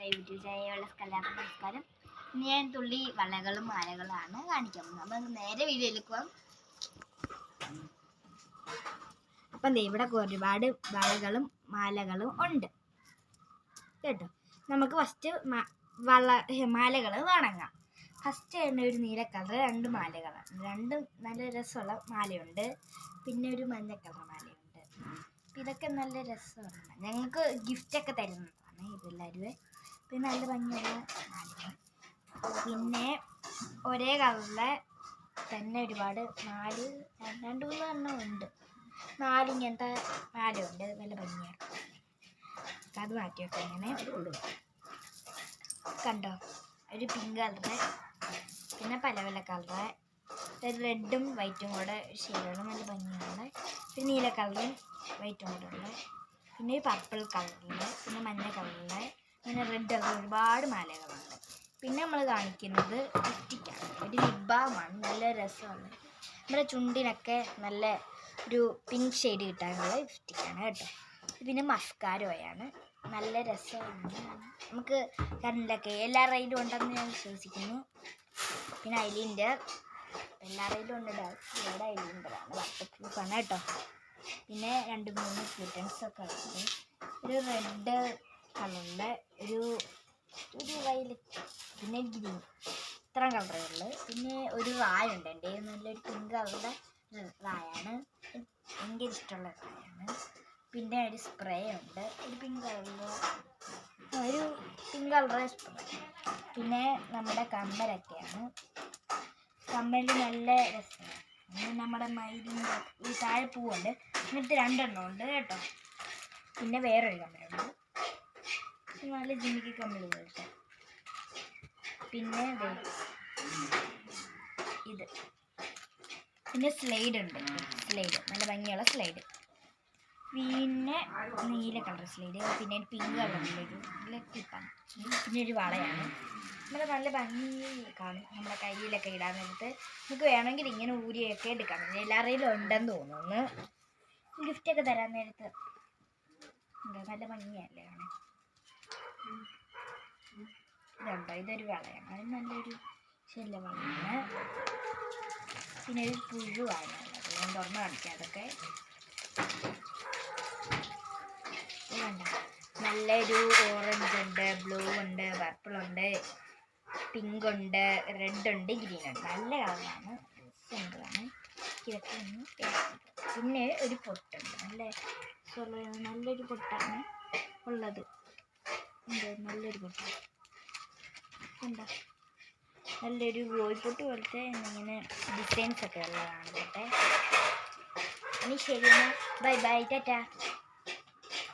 നമ്മുടെ യൂട്യൂബ് ചാനലുള്ള എല്ലാവർക്കും നമസ്കാരം. ഞാൻ തുള്ളി വളകളും മാലകളാണ് കാണിക്കാൻ പോകുന്നത്. നമ്മൾ നേരെ വീഡിയോയിലേക്ക് പോകാം. അപ്പം ഇവിടെ ഒരുപാട് വളകളും മാലകളും ഉണ്ട് കേട്ടോ. നമുക്ക് ഫസ്റ്റ് മാലകൾ തുടങ്ങാം. ഫസ്റ്റ് തന്നെ ഒരു നീല കളർ 2 മാലകളാണ്. രണ്ടും നല്ല രസമുള്ള മാലയുണ്ട്, പിന്നെ ഒരു മഞ്ഞ കളർ മാലയുണ്ട്. ഇതൊക്കെ നല്ല രസമാണ്, ഞങ്ങൾക്ക് ഗിഫ്റ്റൊക്കെ തരുന്നതാണ് ഇതെല്ലാവരും. പിന്നെ നല്ല ഭംഗിയുള്ള മാലകൾ. പിന്നെ ഒരേ കളറിലെ തന്നെ ഒരുപാട് 2-3 എണ്ണം ഉണ്ട്. 4 ഇങ്ങനത്തെ മാലയുണ്ട്, നല്ല ഭംഗിയാണ്. അത് മാറ്റിയൊക്കെ ഇങ്ങനെ കണ്ടോ, ഒരു പിങ്ക് കളറ്, പിന്നെ പല പല കളറ്, റെഡും വൈറ്റും കൂടെ ഷെയ്ഡാണ്, നല്ല ഭംഗിയാണ്. പിന്നെ നീല കളറും വൈറ്റും കൂടെ ഉള്ള, പിന്നെ പർപ്പിൾ കളറിൽ, പിന്നെ മഞ്ഞ കളറിൽ, പിന്നെ റെഡ് കളർ, ഒരുപാട് മാലകളുണ്ട്. പിന്നെ നമ്മൾ കാണിക്കുന്നത് ലിപ്സ്റ്റിക്കാണ്, ഒരു ലിപ് ബാമാണ്, നല്ല രസമാണ്. നമ്മുടെ ചുണ്ടിനൊക്കെ നല്ല ഒരു പിങ്ക് ഷെയ്ഡ് കിട്ടാനുള്ള ലിപ്സ്റ്റിക്കാണ് കേട്ടോ. പിന്നെ മസ്കാരോയാണ്, നല്ല രസമാണ്. നമുക്ക് കണ്ണിലൊക്കെ എല്ലാ റൈലും ഉണ്ടെന്ന് ഞാൻ വിശ്വസിക്കുന്നു. പിന്നെ ഐലൈനർ എല്ലാ റൈലും ഉണ്ട്, ഇവിടെ ഐലൈനറാണ്, വാട്ടർ പ്രൂഫാണ് കേട്ടോ. പിന്നെ 2-3 ക്യൂട്ടൻസൊക്കെ ഉണ്ട്. ഒരു റെഡ് കളറിൻ്റെ ഒരു വയലറ്റ്, പിന്നെ ഗ്രീൻ, ഇത്ര കളറേ ഉള്ളു. പിന്നെ ഒരു റായുണ്ട്, എൻ്റെ നല്ലൊരു പിങ്ക് കളറുടെ റായാണ്, ഭയങ്കര ഇഷ്ടമുള്ള റായാണ്. പിന്നെ ഒരു സ്പ്രേ ഉണ്ട്, ഒരു പിങ്ക് കളറിൻ്റെ സ്പ്രേ. പിന്നെ നമ്മുടെ കമ്മലൊക്കെയാണ്, കമ്മൽ നല്ല രസമാണ്. നമ്മുടെ മയിലിൻ്റെ ഈ താഴെ പൂവുണ്ട്, ഇങ്ങനത്തെ 2 എണ്ണം ഉണ്ട് കേട്ടോ. പിന്നെ വേറൊരു കമ്മലുണ്ട്, നല്ല ജിമിക്ക് കമ്മൽ പോലത്തെ. പിന്നെ ഇത്, പിന്നെ സ്ലൈഡ് ഉണ്ട്, സ്ലൈഡ് നല്ല ഭംഗിയുള്ള സ്ലൈഡ്. പിന്നെ നീല കളർ സ്ലൈഡ്, പിന്നെ ഒരു പിങ്ക് കളറിലൊരു ക്ലിപ്പാണ്. പിന്നെ ഒരു വളയാണ്, നമ്മുടെ നല്ല ഭംഗി കാണും. നമ്മുടെ കയ്യിലൊക്കെ ഇടാൻ നേരത്ത് നമുക്ക് വേണമെങ്കിൽ ഇങ്ങനെ ഊരിയൊക്കെ എടുക്കാം. എല്ലാവരുടെയും ഉണ്ടെന്ന് തോന്നുന്നു. ഗിഫ്റ്റൊക്കെ തരാൻ നേരത്ത് നല്ല ഭംഗിയല്ലേ കാണാൻ. ഇതുണ്ടോ, ഇതൊരു വളയാണ്, അത് നല്ലൊരു ശല്യ വളയാണ്. പിന്നെ ഒരു പുഴുവാണ്, ഞാൻ തുറന്ന് കാണിക്കാം. അതൊക്കെ ഇതുണ്ടോ, നല്ലൊരു ഓറഞ്ച് ഉണ്ട്, ബ്ലൂ ഉണ്ട്, പർപ്പിൾ ഉണ്ട്, പിങ്ക് ഉണ്ട്, റെഡ് ഉണ്ട്, ഗ്രീൻ ഉണ്ട്, നല്ല കളറാണ്, സിമ്പിളാണ്. ഇതൊക്കെ പിന്നെ ഒരു പൊട്ടുണ്ട്, നല്ലൊരു പൊട്ടാണ് ഉള്ളത്. നല്ലൊരു പൊട്ട് ഉണ്ടോ, നല്ലൊരു ഗോൾപ്പൊട്ട് പോലത്തെ ഇങ്ങനെ ഡിസൈൻസൊക്കെ ഉള്ളതാണ്. ഇനി ശരി, ബൈ ബൈ, ടാറ്റാ.